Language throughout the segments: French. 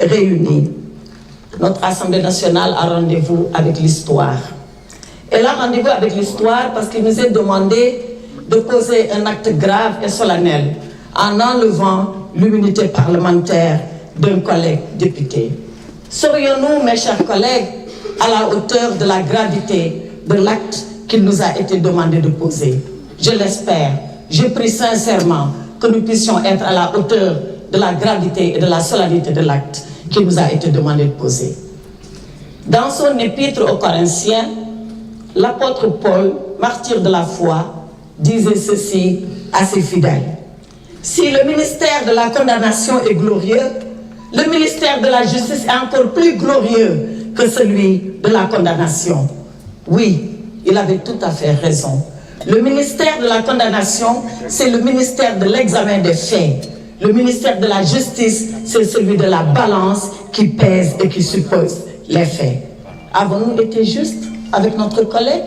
réunis. Notre Assemblée nationale a rendez-vous avec l'histoire. Elle a rendez-vous avec l'histoire parce qu'il nous est demandé de poser un acte grave et solennel en enlevant l'immunité parlementaire d'un collègue député. Serions-nous, mes chers collègues, à la hauteur de la gravité de l'acte qu'il nous a été demandé de poser? Je l'espère. Je prie sincèrement que nous puissions être à la hauteur de la gravité et de la solennité de l'acte qu'il nous a été demandé de poser. Dans son épître aux Corinthiens, l'apôtre Paul, martyr de la foi, disait ceci à ses fidèles: si le ministère de la condamnation est glorieux, le ministère de la justice est encore plus glorieux que celui de la condamnation. Oui, il avait tout à fait raison. Le ministère de la condamnation, c'est le ministère de l'examen des faits. Le ministère de la justice, c'est celui de la balance qui pèse et qui suppose les faits. Avons-nous été justes avec notre collègue?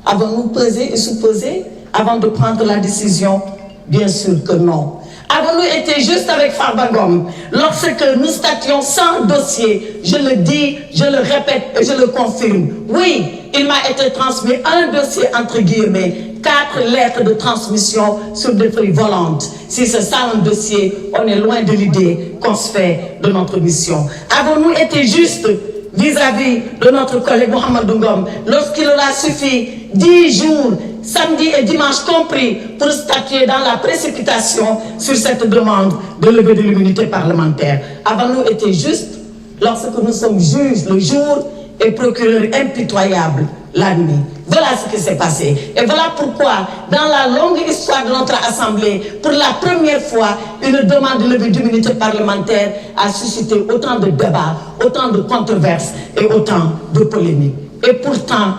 Avons-nous pesé et supposé avant de prendre la décision? Bien sûr que non. Avons-nous été justes avec Farba Ngom lorsque nous stations sans dossier? Je le dis, je le répète et je le confirme. Oui, il m'a été transmis un dossier entre guillemets, 4 lettres de transmission sur des feuilles volantes. Si c'est ça un dossier, on est loin de l'idée qu'on se fait de notre mission. Avons-nous été justes vis-à-vis de notre collègue Mohamed Ngom lorsqu'il aura suffi 10 jours, samedi et dimanche compris, pour statuer dans la précipitation sur cette demande de levée de l'immunité parlementaire? Avons-nous été justes lorsque nous sommes juges le jour et procureurs impitoyables la nuit? Voilà ce qui s'est passé. Et voilà pourquoi, dans la longue histoire de notre Assemblée, pour la première fois, une demande de levée d'immunité parlementaire a suscité autant de débats, autant de controverses et autant de polémiques. Et pourtant,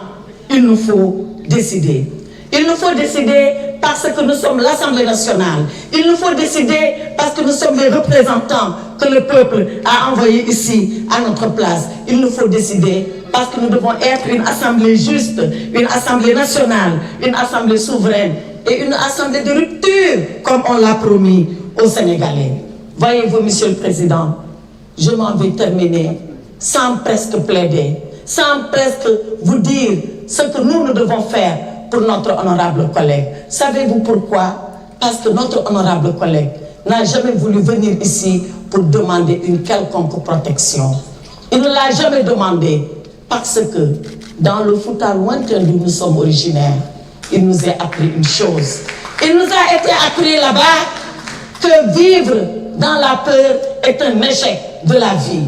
il nous faut décider. Il nous faut décider parce que nous sommes l'Assemblée nationale. Il nous faut décider parce que nous sommes les représentants que le peuple a envoyés ici à notre place. Il nous faut décider parce que nous devons être une assemblée juste, une assemblée nationale, une assemblée souveraine et une assemblée de rupture, comme on l'a promis aux Sénégalais. Voyez-vous, Monsieur le Président, je m'en vais terminer sans presque plaider, sans presque vous dire ce que nous devons faire pour notre honorable collègue. Savez-vous pourquoi? Parce que notre honorable collègue n'a jamais voulu venir ici pour demander une quelconque protection. Il ne l'a jamais demandé parce que dans le Fouta lointain d'où nous sommes originaires, il nous a appris une chose. Il nous a été appris là-bas que vivre dans la peur est un échec de la vie.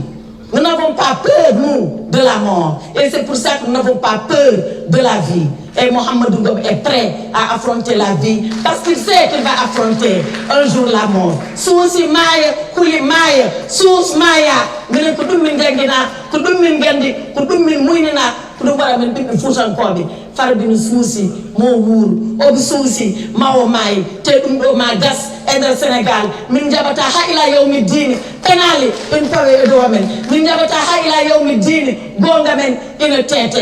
Nous n'avons pas peur, nous, de la mort. Et c'est pour ça que nous n'avons pas peur de la vie. Et Mohamed Ngom est prêt à affronter la vie parce qu'il sait qu'il va affronter un jour la mort. Souci Maya, Kuli Maya, Sous Maya, Mine Kudumin Gangina, Kudumin Gandi, Kudumin Muinina, Kudumaramin Pipi Fusan Kobi, Farbin Souci, Mouwour, Ob Souci, Mao Mai, Tedumbo Magas, et le Sénégal, Minjabata Haïla Yomi Dini, Penali, une pawe Edoamen, Minjabata Haïla Yomi Dini, Gongamen, une tête.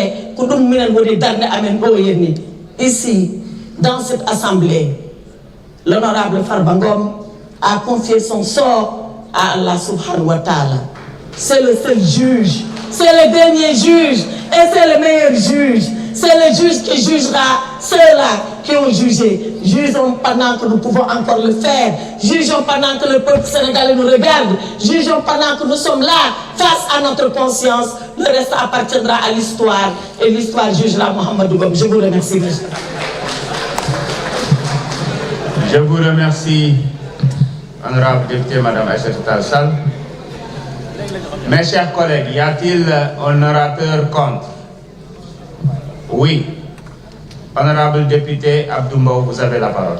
Ici, dans cette assemblée, l'honorable Farba Ngom a confié son sort à Allah subhanahu wa ta'ala. C'est le seul juge, c'est le dernier juge et c'est le meilleur juge. C'est le juge qui jugera ceux-là qui ont jugé. Jugeons pendant que nous pouvons encore le faire. Jugeons pendant que le peuple sénégalais nous regarde. Jugeons pendant que nous sommes là, face à notre conscience. Le reste appartiendra à l'histoire. Et l'histoire jugera Mohamed Ngom. Je vous remercie. Je vous remercie, honorable député, Madame Aïssatou Tall Sall. Mes chers collègues, y a-t-il un orateur contre? Oui. Honorable député Abdou Mbow, vous avez la parole.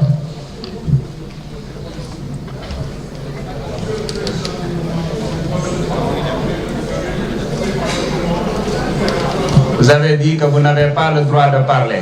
Vous avez dit que vous n'avez pas le droit de parler.